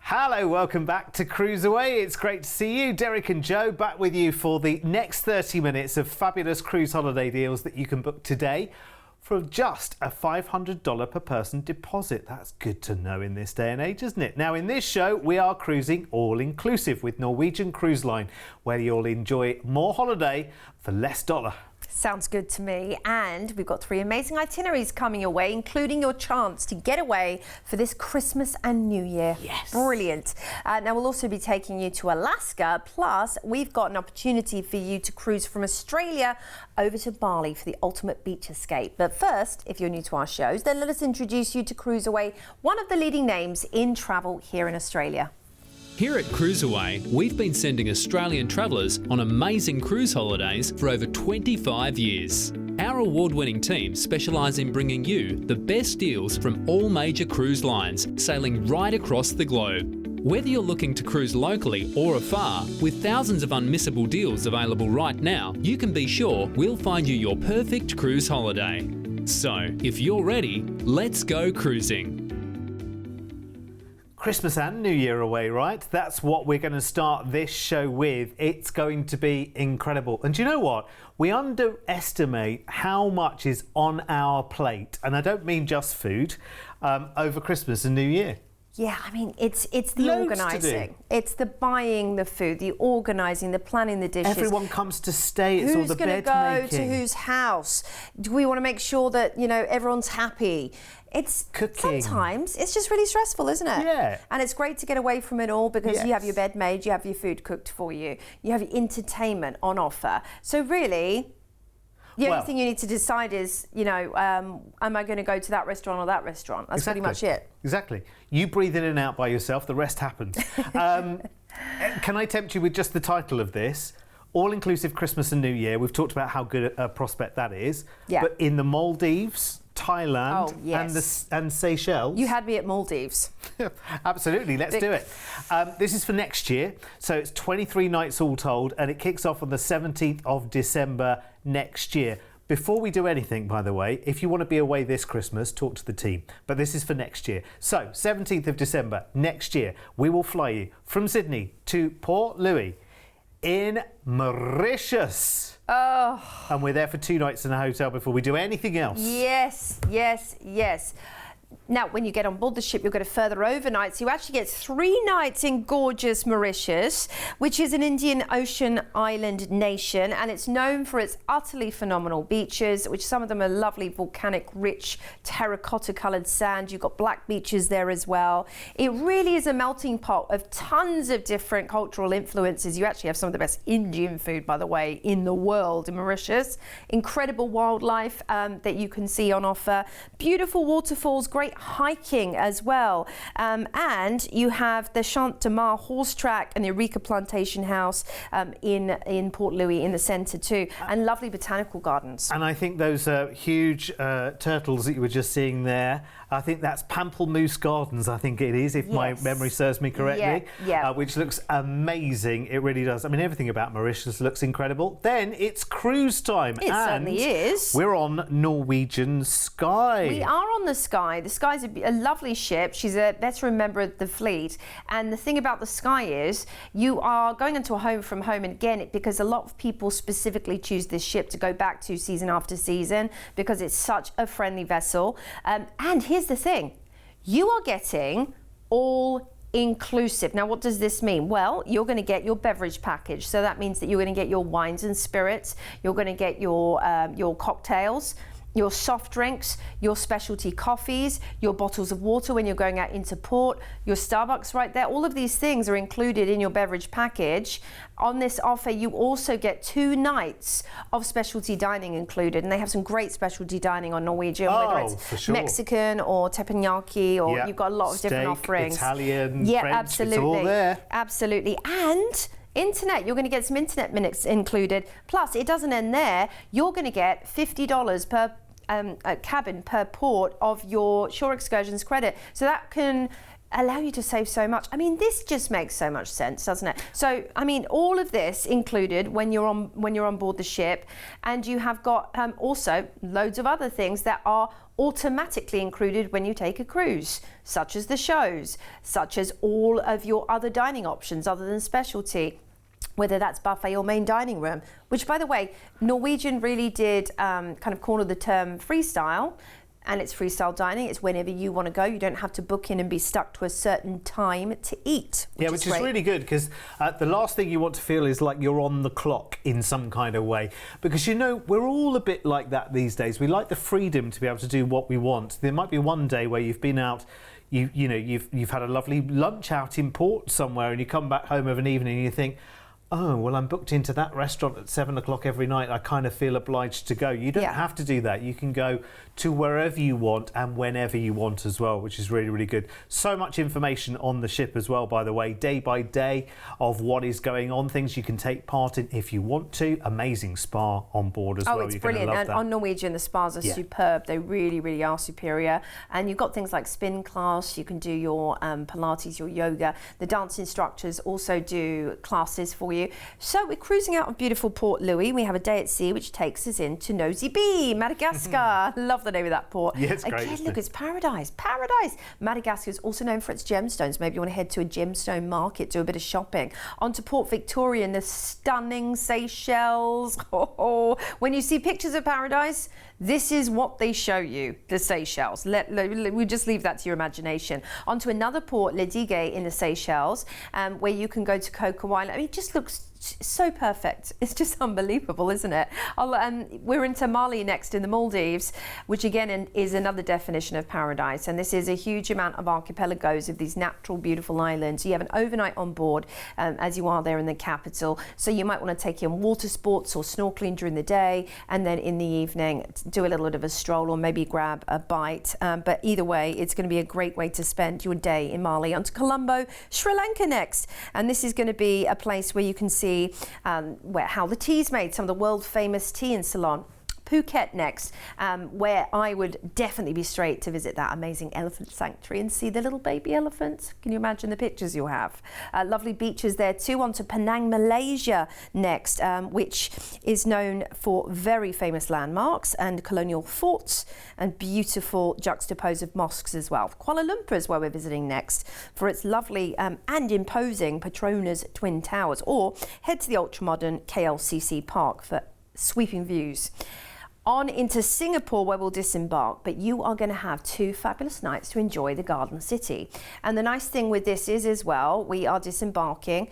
Hello, welcome back to CruiseAway. It's great to see you. Derek and Joe back with you for the next 30 minutes of fabulous cruise holiday deals that you can book today for just a $500 per person deposit. That's good to know in this day and age, isn't it? Now, in this show, we are cruising all-inclusive with Norwegian Cruise Line, where you'll enjoy more holiday for less dollar. Sounds good to me. And we've got 3 amazing itineraries coming your way, including your chance to get away for this Christmas and New Year. Yes. Brilliant. Now we'll also be taking you to Alaska. Plus, we've got an opportunity for you to cruise from Australia over to Bali for the ultimate beach escape. But first, if you're new to our shows, then let us introduce you to CruiseAway, one of the leading names in travel here in Australia. Here at CruiseAway, we've been sending Australian travellers on amazing cruise holidays for over 25 years. Our award-winning team specialise in bringing you the best deals from all major cruise lines, sailing right across the globe. Whether you're looking to cruise locally or afar, with thousands of unmissable deals available right now, you can be sure we'll find you your perfect cruise holiday. So, if you're ready, let's go cruising. Christmas and New Year away, right? That's what we're going to start this show with. It's going to be incredible. And do you know what? We underestimate how much is on our plate, and I don't mean just food, over Christmas and New Year. Yeah, I mean, it's the organising. It's the buying the food, the organising, the planning the dishes. Everyone comes to stay. It's all the bed making. Who's going to go to whose house? Do we want to make sure that, you know, everyone's happy? It's cooking. Sometimes it's just really stressful, isn't it? Yeah. And it's great to get away from it all because you have your bed made, you have your food cooked for you, you have your entertainment on offer. So really, the only thing you need to decide is, you know, am I going to go to that restaurant or that restaurant? That's pretty much it. Exactly. You breathe in and out by yourself, the rest happens. Can I tempt you with just the title of this? All-inclusive Christmas and New Year. We've talked about how good a prospect that is. Yeah. But in the Maldives, Thailand and Seychelles. You had me at Maldives. Absolutely, let's do it. This is for next year, so it's 23 nights all told, and it kicks off on the 17th of December next year. Before we do anything, by the way, if you want to be away this Christmas, talk to the team. But this is for next year. So, 17th of December next year, we will fly you from Sydney to Port Louis in Mauritius. Oh. And we're there for 2 nights in a hotel before we do anything else. Yes, yes, yes. Now, when you get on board the ship, you'll get a further overnight. So you actually get 3 nights in gorgeous Mauritius, which is an Indian Ocean island nation. And it's known for its utterly phenomenal beaches, which some of them are lovely, volcanic, rich, terracotta-coloured sand. You've got black beaches there as well. It really is a melting pot of tons of different cultural influences. You actually have some of the best Indian food, by the way, in the world in Mauritius. Incredible wildlife that you can see on offer. Beautiful waterfalls, great hiking as well, and you have the Champ de Mars horse track and the Eureka Plantation House in Port Louis in the centre too, and lovely botanical gardens. And I think those huge turtles that you were just seeing there, I think that's Pamplemousse Gardens, I think it is, if my memory serves me correctly, which looks amazing. It really does. I mean, everything about Mauritius looks incredible. Then it's cruise time. It certainly is. We're on Norwegian Sky. We are on the Sky. The Sky's a lovely ship. She's a veteran member of the fleet. And the thing about the Sky is you are going into a home from home. And again, because a lot of people specifically choose this ship to go back to season after season because it's such a friendly vessel. And here's the thing. You are getting all inclusive. Now, what does this mean? Well, you're going to get your beverage package. So that means that you're going to get your wines and spirits. You're going to get your cocktails, your soft drinks, your specialty coffees, your bottles of water when you're going out into port, your Starbucks right there. All of these things are included in your beverage package. On this offer, you also get 2 nights of specialty dining included, and they have some great specialty dining on Norwegian, whether it's Mexican or teppanyaki, or you've got a lot of different offerings. Italian, French, absolutely. It's all there. Absolutely. And internet, you're going to get some internet minutes included. Plus, it doesn't end there. You're going to get $50 per cabin per port of your Shore Excursions credit. So that can allow you to save so much. I mean, this just makes so much sense, doesn't it? So, I mean, all of this included when you're on board the ship, and you have got also loads of other things that are automatically included when you take a cruise, such as the shows, such as all of your other dining options other than specialty, whether that's buffet or main dining room, which, by the way, Norwegian really did kind of corner the term freestyle. And it's freestyle dining. It's whenever you want to go. You don't have to book in and be stuck to a certain time to eat. Which is really good, because the last thing you want to feel is like you're on the clock in some kind of way. Because, you know, we're all a bit like that these days. We like the freedom to be able to do what we want. There might be one day where you've been out, you've had a lovely lunch out in port somewhere, and you come back home of an evening and you think, oh, well, I'm booked into that restaurant at 7 o'clock every night. I kind of feel obliged to go. You don't have to do that. You can go to wherever you want and whenever you want as well, which is really, really good. So much information on the ship as well, by the way, day by day of what is going on, things you can take part in if you want to. Amazing spa on board as well. Oh, it's brilliant. And on Norwegian, the spas are superb. They really, really are superior. And you've got things like spin class. You can do your Pilates, your yoga. The dance instructors also do classes for you. So we're cruising out of beautiful Port Louis. We have a day at sea, which takes us into Nosy Be, Madagascar. Love the name of that port. Yeah, it's great. Again, look, it's paradise. Paradise. Madagascar is also known for its gemstones. Maybe you want to head to a gemstone market, do a bit of shopping. On to Port Victoria in the stunning Seychelles. Oh, when you see pictures of paradise, this is what they show you, the Seychelles. We just leave that to your imagination. On to another port, Le Digue in the Seychelles, where you can go to Coco Island. I mean, it just looks so perfect. It's just unbelievable, isn't it? We're in Tamale next in the Maldives, which again is another definition of paradise. And this is a huge amount of archipelagos of these natural, beautiful islands. You have an overnight on board as you are there in the capital. So you might want to take in water sports or snorkeling during the day, and then in the evening do a little bit of a stroll or maybe grab a bite. But either way, it's going to be a great way to spend your day in Mali. On to Colombo, Sri Lanka next. And this is going to be a place where you can see how the tea's made, some of the world famous tea in Ceylon. Phuket next, where I would definitely be straight to visit that amazing elephant sanctuary and see the little baby elephants. Can you imagine the pictures you'll have? Lovely beaches there too. On to Penang, Malaysia next, which is known for very famous landmarks and colonial forts and beautiful juxtapose of mosques as well. Kuala Lumpur is where we're visiting next for its lovely and imposing Petronas Twin Towers, or head to the ultra-modern KLCC Park for sweeping views. On into Singapore, where we'll disembark, but you are going to have 2 fabulous nights to enjoy the Garden City. And the nice thing with this is as well, we are disembarking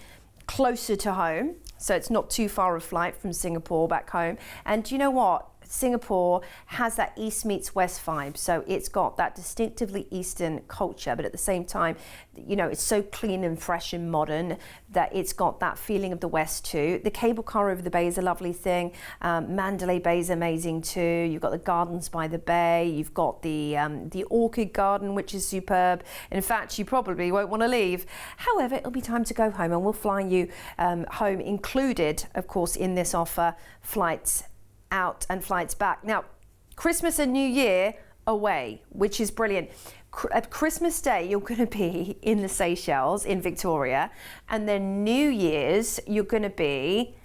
closer to home, so it's not too far a flight from Singapore back home. And do you know what? Singapore has that East meets West vibe, so it's got that distinctively Eastern culture, but at the same time, you know, it's so clean and fresh and modern that it's got that feeling of the West too. The cable car over the bay is a lovely thing. Mandalay Bay is amazing too. You've got the gardens by the bay. You've got the orchid garden, which is superb. In fact, you probably won't want to leave. However, it'll be time to go home, and we'll fly you home, included, of course, in this offer, flights out and flights back. Now, Christmas and New Year away, which is brilliant. At Christmas Day, you're going to be in the Seychelles in Victoria, and then New Year's, you're going to be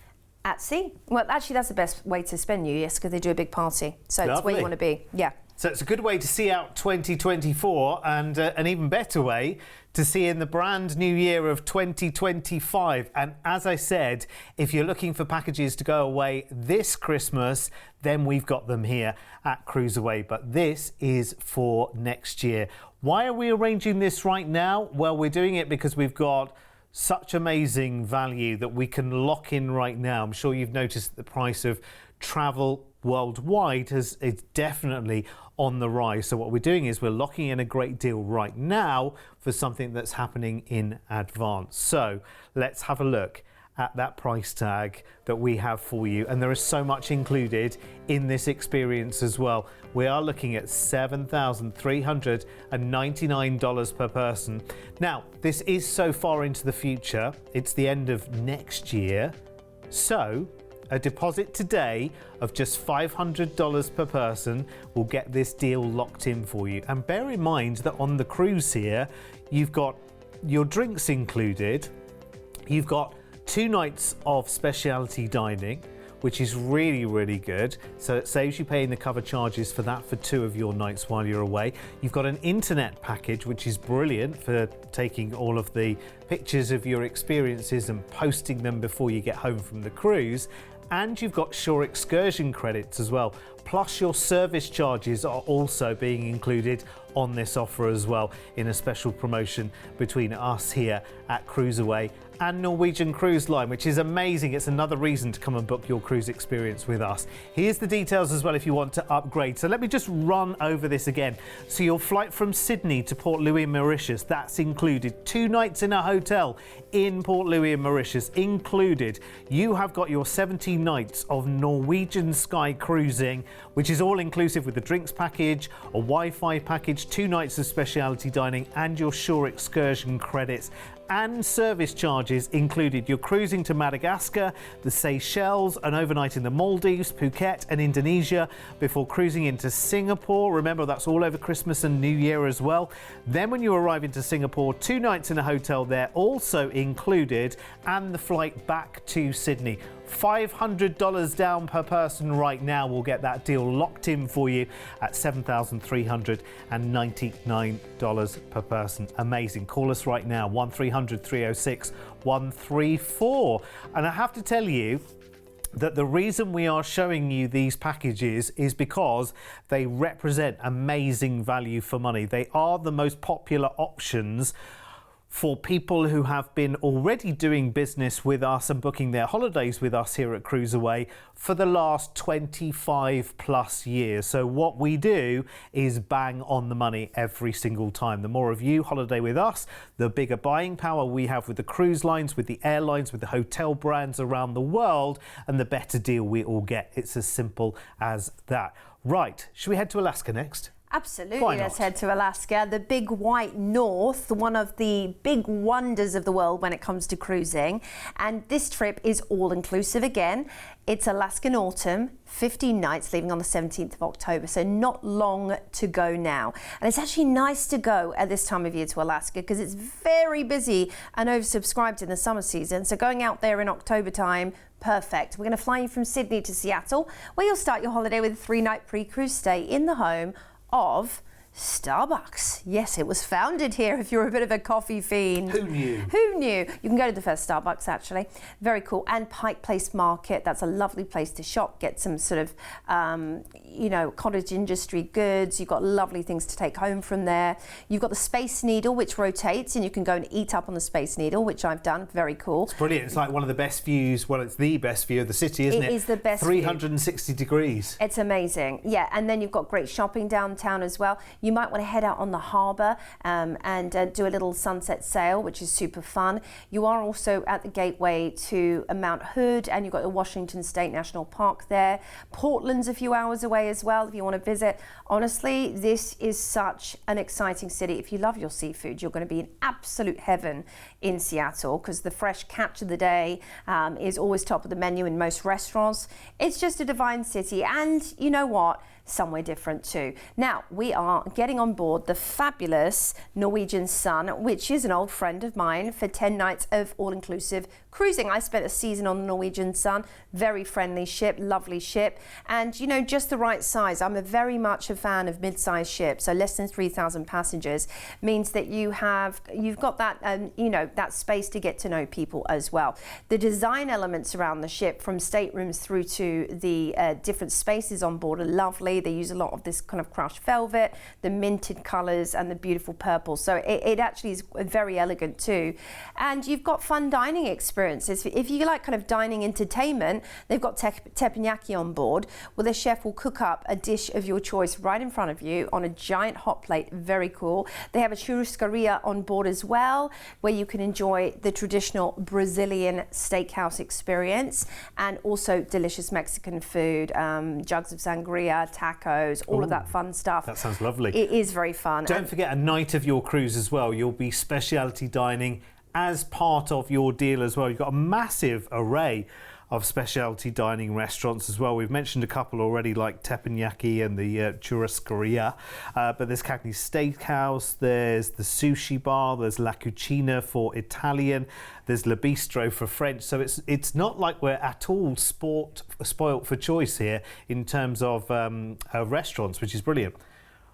at sea. Well, actually, that's the best way to spend New Year's, because they do a big party. So it's where you want to be. Yeah. So it's a good way to see out 2024, and an even better way to see in the brand new year of 2025. And as I said, if you're looking for packages to go away this Christmas, then we've got them here at CruiseAway. But this is for next year. Why are we arranging this right now? Well, we're doing it because we've got such amazing value that we can lock in right now. I'm sure you've noticed that the price of travel worldwide is definitely on the rise. So what we're doing is we're locking in a great deal right now for something that's happening in advance. So let's have a look at that price tag that we have for you. And there is so much included in this experience as well. We are looking at $7,399 per person. Now, this is so far into the future. It's the end of next year. So A deposit today of just $500 per person will get this deal locked in for you. And bear in mind that on the cruise here, you've got your drinks included, you've got 2 nights of specialty dining, which is really, really good. So it saves you paying the cover charges for that for 2 of your nights while you're away. You've got an internet package, which is brilliant for taking all of the pictures of your experiences and posting them before you get home from the cruise. And you've got shore excursion credits as well. Plus your service charges are also being included on this offer as well in a special promotion between us here at CruiseAway and Norwegian Cruise Line, which is amazing. It's another reason to come and book your cruise experience with us. Here's the details as well if you want to upgrade. So let me just run over this again. So your flight from Sydney to Port Louis in Mauritius, that's included. 2 nights in a hotel in Port Louis in Mauritius included. You have got your 17 nights of Norwegian Sky cruising, which is all inclusive with the drinks package, a Wi-Fi package, 2 nights of specialty dining and your shore excursion credits and service charges included. You're cruising to Madagascar, the Seychelles, an overnight in the Maldives, Phuket and Indonesia before cruising into Singapore. Remember, that's all over Christmas and New Year as well. Then when you arrive into Singapore, 2 nights in a hotel there also included and the flight back to Sydney. $500 down per person right now will get that deal locked in for you at $7,399 per person. Amazing. Call us right now, 1300 306 134. And I have to tell you that the reason we are showing you these packages is because they represent amazing value for money. They are the most popular options for people who have been already doing business with us and booking their holidays with us here at CruiseAway for the last 25 plus years. So what we do is bang on the money every single time. The more of you holiday with us, the bigger buying power we have with the cruise lines, with the airlines, with the hotel brands around the world, and the better deal we all get. It's as simple as that. Right, should we head to Alaska next? Absolutely, let's head to Alaska, the big white north, one of the big wonders of the world when it comes to cruising. And this trip is all-inclusive again. It's Alaskan Autumn, 15 nights, leaving on the 17th of October, so not long to go now. And it's actually nice to go at this time of year to Alaska because it's very busy and oversubscribed in the summer season. So going out there in October time, perfect. We're going to fly you from Sydney to Seattle, where you'll start your holiday with a 3-night pre-cruise stay in the home of Starbucks. Yes, it was founded here if you're a bit of a coffee fiend. Who knew? Who knew? You can go to the first Starbucks actually. Very cool. And Pike Place Market, that's a lovely place to shop, get some sort of, cottage industry goods. You've got lovely things to take home from there. You've got the Space Needle, which rotates, and you can go and eat up on the Space Needle, which I've done. Very cool. It's brilliant. It's like one of the best views. Well, it's the best view of the city, isn't it? It is the best 360 degrees. It's amazing. Yeah, and then you've got great shopping downtown as well. You might want to head out on the harbour and do a little sunset sail, which is super fun. You are also at the gateway to Mount Hood, and you've got the Washington State National Park there. Portland's a few hours away as well if you want to visit. Honestly, this is such an exciting city. If you love your seafood, you're going to be in absolute heaven in Seattle because the fresh catch of the day is always top of the menu in most restaurants. It's just a divine city, and you know what? Somewhere different too. Now, we are getting on board the fabulous Norwegian Sun, which is an old friend of mine, for 10 nights of all-inclusive cruising. I spent a season on the Norwegian Sun. Very friendly ship, lovely ship, and you know, just the right size. I'm very much a fan of mid-sized ships, so less than 3,000 passengers means that you've got that that space to get to know people as well. The design elements around the ship, from staterooms through to the different spaces on board, are lovely. They use a lot of this kind of crushed velvet, the minted colours and the beautiful purple. So it actually is very elegant too. And you've got fun dining experiences. If you like kind of dining entertainment, they've got teppanyaki on board, where the chef will cook up a dish of your choice right in front of you on a giant hot plate. Very cool. They have a churrascaria on board as well, where you can enjoy the traditional Brazilian steakhouse experience, and also delicious Mexican food, jugs of sangria, tacos, all of that fun stuff. That sounds lovely. It is very fun. Don't forget, a night of your cruise as well. You'll be specialty dining as part of your deal as well. You've got a massive array of specialty dining restaurants as well. We've mentioned a couple already, like Teppanyaki and the Churrascaria, but there's Cagney's Steakhouse, there's the Sushi Bar, there's La Cucina for Italian, there's Le Bistro for French. So it's not like we're at all spoilt for choice here in terms of restaurants, which is brilliant.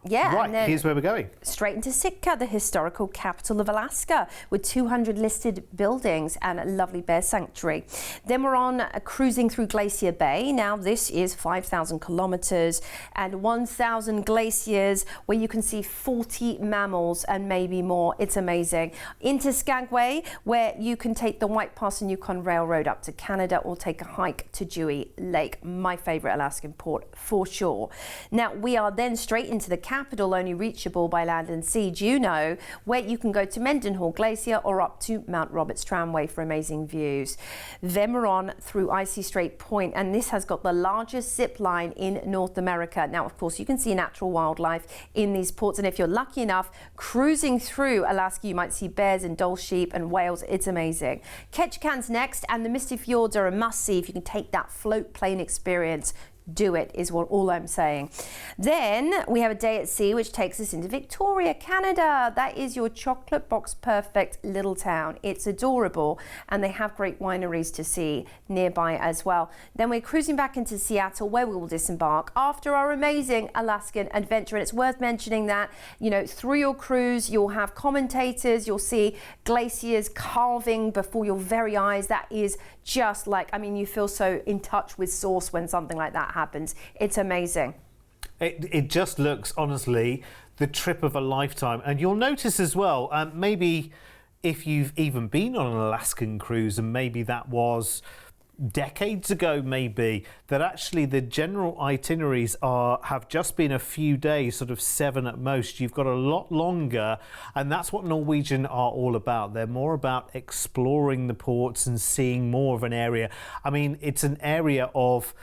Yeah, right, and then here's where we're going. Straight into Sitka, the historical capital of Alaska, with 200 listed buildings and a lovely bear sanctuary. Then we're on cruising through Glacier Bay. Now, this is 5,000 kilometers and 1,000 glaciers where you can see 40 mammals and maybe more. It's amazing. Into Skagway, where you can take the White Pass and Yukon Railroad up to Canada or take a hike to Dewey Lake, my favorite Alaskan port for sure. Now, we are then straight into the capital, only reachable by land and sea, Juneau, where you can go to Mendenhall Glacier or up to Mount Roberts Tramway for amazing views. Then we're on through Icy Strait Point, and this has got the largest zip line in North America. Now, of course, you can see natural wildlife in these ports, and if you're lucky enough cruising through Alaska, you might see bears and Dall sheep and whales. It's amazing. Ketchikan's next, and the Misty Fjords are a must-see if you can take that float plane experience. Do it is what all I'm saying. Then we have a day at sea, which takes us into Victoria, Canada. That is your chocolate box perfect little town. It's adorable, and they have great wineries to see nearby as well. Then we're cruising back into Seattle, where we will disembark after our amazing Alaskan adventure. And it's worth mentioning that, you know, through your cruise, you'll have commentators, you'll see glaciers calving before your very eyes. That is just like, I mean, you feel so in touch with source when something like that happens. It's amazing. It just looks, honestly, the trip of a lifetime. And you'll notice as well, maybe if you've even been on an Alaskan cruise, and maybe that was decades ago, maybe, that actually the general itineraries have just been a few days, sort of 7 at most. You've got a lot longer, and that's what Norwegian are all about. They're more about exploring the ports and seeing more of an area. I mean, it's an area of,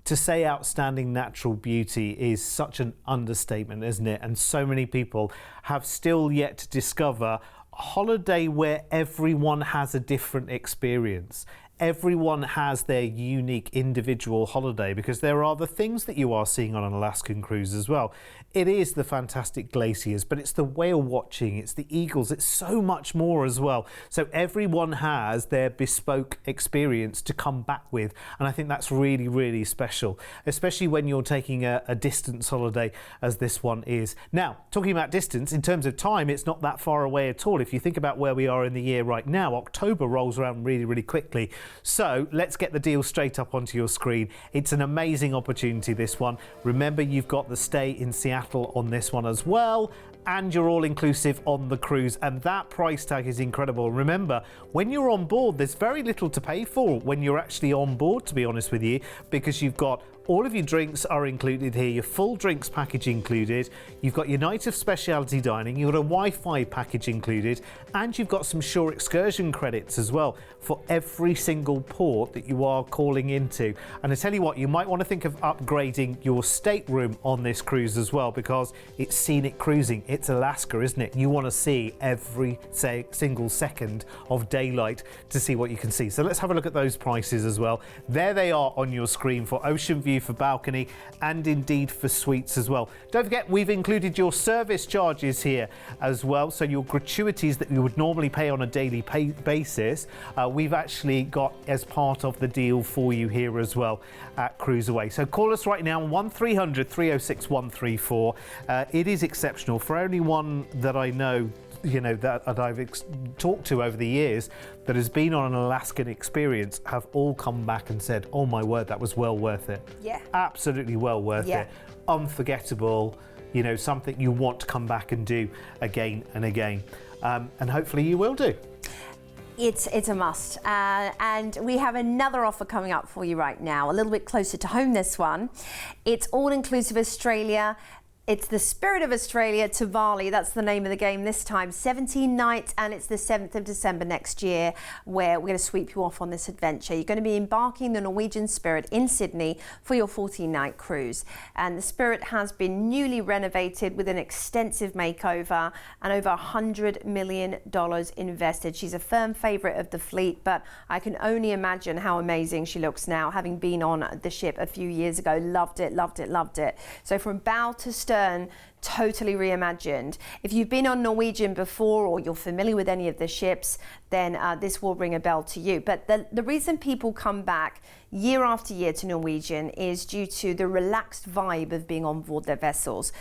to say outstanding natural beauty is such an understatement, isn't it? And so many people have still yet to discover a holiday where everyone has a different experience. Everyone has their unique individual holiday, because there are the things that you are seeing on an Alaskan cruise as well. It is the fantastic glaciers, but it's the whale watching, it's the eagles, it's so much more as well. So everyone has their bespoke experience to come back with, and I think that's really, really special, especially when you're taking a distance holiday as this one is. Now, talking about distance, in terms of time, it's not that far away at all. If you think about where we are in the year right now, October rolls around really, really quickly. So let's get the deal straight up onto your screen. It's an amazing opportunity, this one. Remember, you've got the stay in Seattle on this one as well, and you're all inclusive on the cruise, and that price tag is incredible. Remember, when you're on board, there's very little to pay for when you're actually on board, to be honest with you, because you've got all of your drinks are included here, your full drinks package included, you've got your night of specialty dining, you've got a Wi-Fi package included, and you've got some shore excursion credits as well for every single port that you are calling into. And I tell you what, you might want to think of upgrading your stateroom on this cruise as well, because it's scenic cruising. It's Alaska, isn't it? You want to see every single second of daylight to see what you can see. So let's have a look at those prices as well. There they are on your screen for ocean view, for balcony, and indeed for suites as well. Don't forget, we've included your service charges here as well, so your gratuities that you would normally pay on a daily basis, we've actually got as part of the deal for you here as well at CruiseAway. So call us right now on 1300 306 134. It is exceptional. For only one that I know, you know, that I've talked to over the years that has been on an Alaskan experience, have all come back and said, oh my word, that was well worth it. Yeah. Absolutely well worth it. Unforgettable, you know, something you want to come back and do again and again. And hopefully you will do. It's a must. And we have another offer coming up for you right now, a little bit closer to home, this one. It's all-inclusive Australia. It's the Spirit of Australia to Bali. That's the name of the game this time. 17 nights, and it's the 7th of December next year where we're going to sweep you off on this adventure. You're going to be embarking the Norwegian Spirit in Sydney for your 14-night cruise. And the Spirit has been newly renovated with an extensive makeover and over $100 million invested. She's a firm favourite of the fleet, but I can only imagine how amazing she looks now, having been on the ship a few years ago. Loved it, loved it, loved it. So from bow to stern, totally reimagined. If you've been on Norwegian before or you're familiar with any of the ships, then this will ring a bell to you. But the reason people come back year after year to Norwegian is due to the relaxed vibe of being on board their vessels.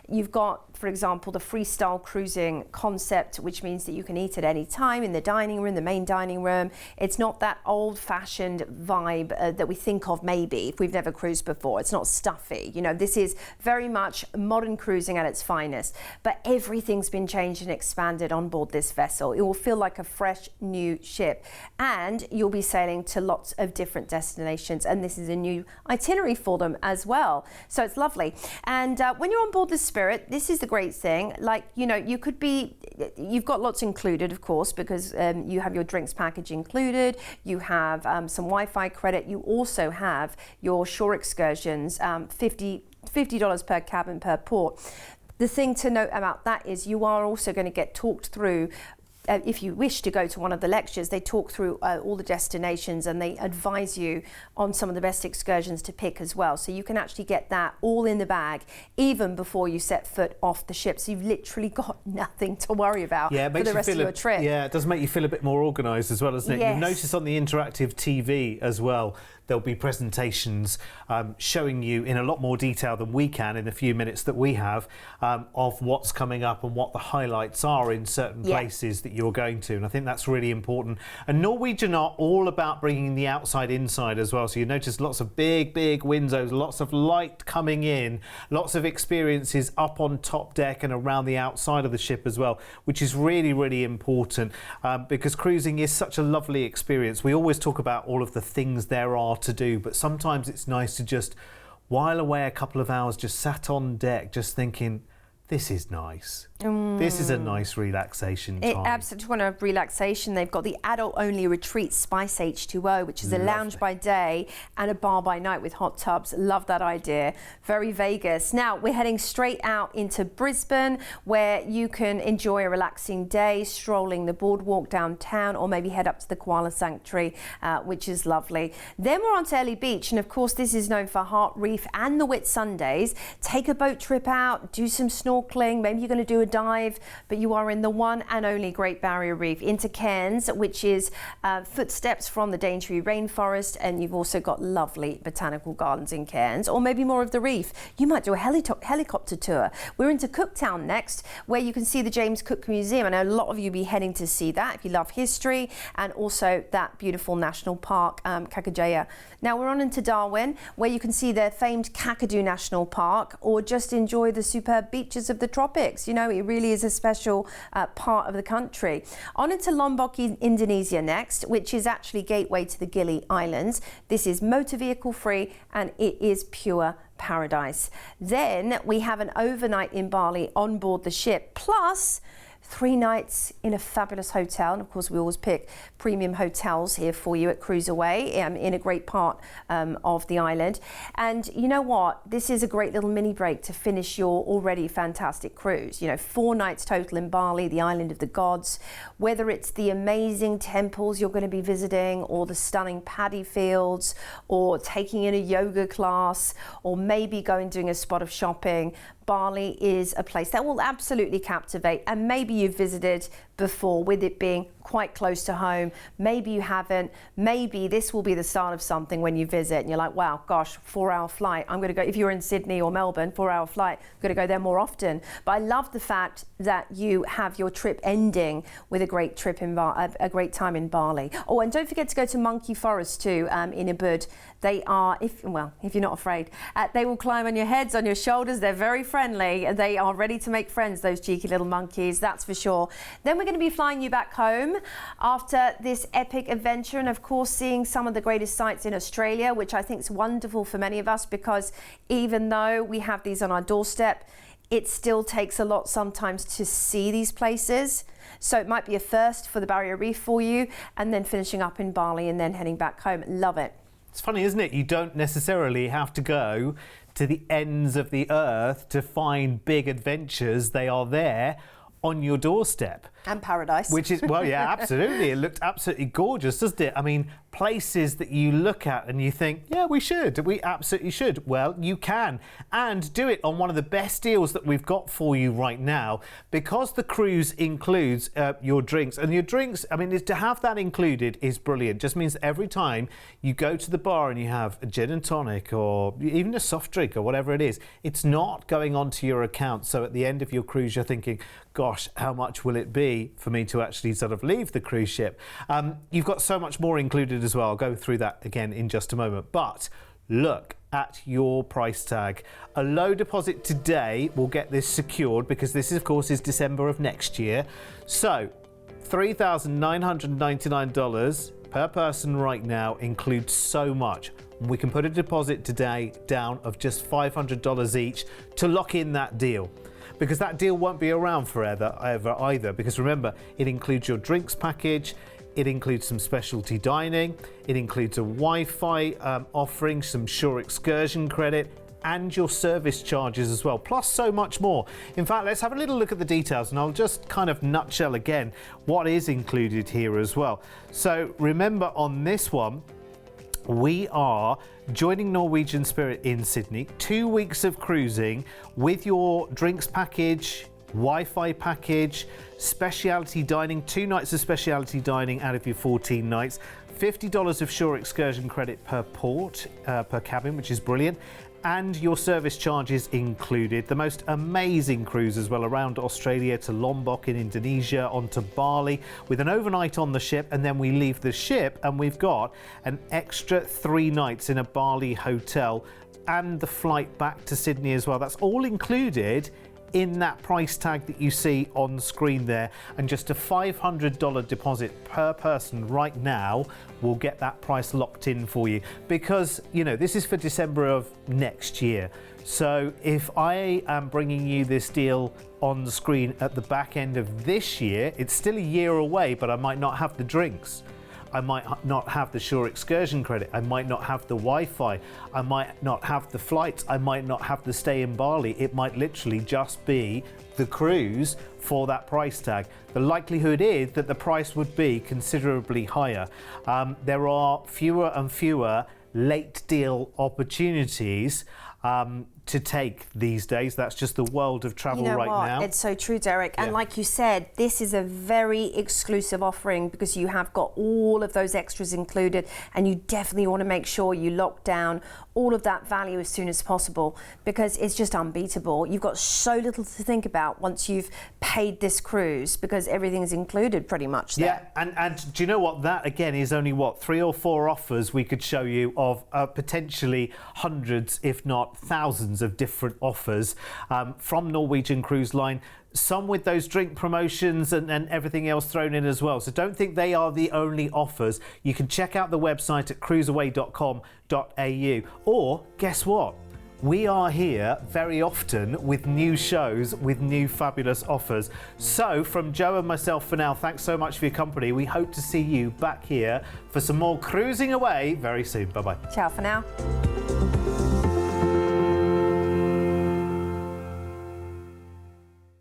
You've got, for example, the freestyle cruising concept, which means that you can eat at any time in the dining room, the main dining room. It's not that old-fashioned vibe that we think of maybe if we've never cruised before. It's not stuffy. You know, this is very much modern cruising at its finest. But everything's been changed and expanded on board this vessel. It will feel like a fresh new ship, and you'll be sailing to lots of different destinations, and this is a new itinerary for them as well, so it's lovely. And when you're on board the Spirit, this is the great thing, like, you know, you've got lots included, of course, because you have your drinks package included, you have some Wi-Fi credit, you also have your shore excursions, $50 per cabin per port. The thing to note about that is you are also going to get talked through. If you wish to go to one of the lectures, they talk through all the destinations and they advise you on some of the best excursions to pick as well. So you can actually get that all in the bag even before you set foot off the ship. So you've literally got nothing to worry about for the rest of your trip. Yeah, it does make you feel a bit more organised as well, doesn't it? Yes. You've noticed on the interactive TV as well, there'll be presentations showing you in a lot more detail than we can in the few minutes that we have of what's coming up and what the highlights are in certain places that you're going to. And I think that's really important. And Norwegian are all about bringing the outside inside as well. So you notice lots of big windows, lots of light coming in, lots of experiences up on top deck and around the outside of the ship as well, which is really, really important because cruising is such a lovely experience. We always talk about all of the things there are to do, but sometimes it's nice to just while away a couple of hours just sat on deck just thinking, this is nice. This is a nice relaxation time. Absolutely, want a relaxation. They've got the adult-only retreat Spice H2O, which is a lounge by day and a bar by night with hot tubs. Love that idea. Very Vegas. Now, we're heading straight out into Brisbane, where you can enjoy a relaxing day, strolling the boardwalk downtown, or maybe head up to the Koala Sanctuary, which is lovely. Then we're on to Ellie Beach, and of course, this is known for Heart Reef and the Whitsundays. Take a boat trip out, do some snorkeling. Maybe you're going to do a dive, but you are in the one and only Great Barrier Reef into Cairns, which is footsteps from the Daintree rainforest, and you've also got lovely botanical gardens in Cairns, or maybe more of the reef. You might do a helicopter tour. We're into Cooktown next, where you can see the James Cook Museum. I know a lot of you will be heading to see that if you love history, and also that beautiful national park, Kakajaya. Now we're on into Darwin, where you can see the famed Kakadu National Park, or just enjoy the superb beaches of the tropics. You know, it really is a special part of the country. On into Lombok, Indonesia next, which is actually gateway to the Gili Islands. This is motor vehicle free and it is pure paradise. Then we have an overnight in Bali on board the ship, plus 3 nights in a fabulous hotel. And of course, we always pick premium hotels here for you at CruiseAway in a great part of the island. And you know what? This is a great little mini break to finish your already fantastic cruise. You know, 4 nights total in Bali, the island of the gods. Whether it's the amazing temples you're going to be visiting, or the stunning paddy fields, or taking in a yoga class, or maybe going doing a spot of shopping, Bali is a place that will absolutely captivate. And maybe you've visited before, with it being quite close to home. Maybe you haven't. Maybe this will be the start of something when you visit and you're like, wow, gosh, 4-hour flight. I'm going to go, if you're in Sydney or Melbourne, 4-hour flight, I'm going to go there more often. But I love the fact that you have your trip ending with a great trip in a great time in Bali. Oh, and don't forget to go to Monkey Forest too, in Ubud. They are, if you're not afraid, they will climb on your heads, on your shoulders. They're very friendly. They are ready to make friends, those cheeky little monkeys, that's for sure. Then we're going to be flying you back home after this epic adventure, and of course seeing some of the greatest sights in Australia, which I think is wonderful for many of us, because even though we have these on our doorstep, it still takes a lot sometimes to see these places. So it might be a first for the Barrier Reef for you, and then finishing up in Bali and then heading back home. Love it. It's funny, isn't it? You don't necessarily have to go to the ends of the earth to find big adventures. They are there on your doorstep. And paradise. Which is, well, yeah, absolutely. It looked absolutely gorgeous, doesn't it? I mean, places that you look at and you think, yeah, we absolutely should. Well, you can, and do it on one of the best deals that we've got for you right now, because the cruise includes your drinks. And your drinks, I mean, to have that included is brilliant. Just means that every time you go to the bar and you have a gin and tonic or even a soft drink or whatever it is, it's not going onto your account. So at the end of your cruise, you're thinking, gosh, how much will it be for me to actually sort of leave the cruise ship? You've got so much more included as well. I'll go through that again in just a moment. But look at your price tag. A low deposit today will get this secured, because this, of course, is December of next year. So $3,999 per person right now includes so much. We can put a deposit today down of just $500 each to lock in that deal, because that deal won't be around forever either. Because remember, it includes your drinks package, it includes some specialty dining, it includes a Wi-Fi offering, some shore excursion credit, and your service charges as well, plus so much more. In fact, let's have a little look at the details, and I'll just kind of nutshell again what is included here as well. So remember, on this one, we are joining Norwegian Spirit in Sydney, 2 weeks of cruising with your drinks package, Wi-Fi package, speciality dining, 2 nights of speciality dining out of your 14 nights, $50 of shore excursion credit per port, per cabin, which is brilliant, and your service charges included. The most amazing cruise as well, around Australia to Lombok in Indonesia, onto Bali, with an overnight on the ship, and then we leave the ship and we've got an extra 3 nights in a Bali hotel and the flight back to Sydney as well. That's all included in that price tag that you see on screen there, and just a $500 deposit per person right now will get that price locked in for you, because you know this is for December of next year. So if I am bringing you this deal on the screen at the back end of this year, it's still a year away, but I might not have the drinks, I might not have the shore excursion credit, I might not have the Wi-Fi, I might not have the flights, I might not have the stay in Bali. It might literally just be the cruise for that price tag. The likelihood is that the price would be considerably higher. There are fewer and fewer late deal opportunities to take these days. That's just the world of travel now. It's so true, Derek. Yeah. And like you said, this is a very exclusive offering, because you have got all of those extras included, and you definitely want to make sure you lock down all of that value as soon as possible, because it's just unbeatable. You've got so little to think about once you've paid this cruise, because everything is included pretty much there. Yeah, and do you know what? That again is only 3 or 4 offers we could show you of potentially hundreds, if not thousands, of different offers from Norwegian Cruise Line, some with those drink promotions and everything else thrown in as well. So don't think they are the only offers. You can check out the website at cruiseaway.com.au, or guess what? We are here very often with new shows, with new fabulous offers. So from Joe and myself for now, thanks so much for your company. We hope to see you back here for some more Cruising Away very soon. Bye-bye. Ciao for now.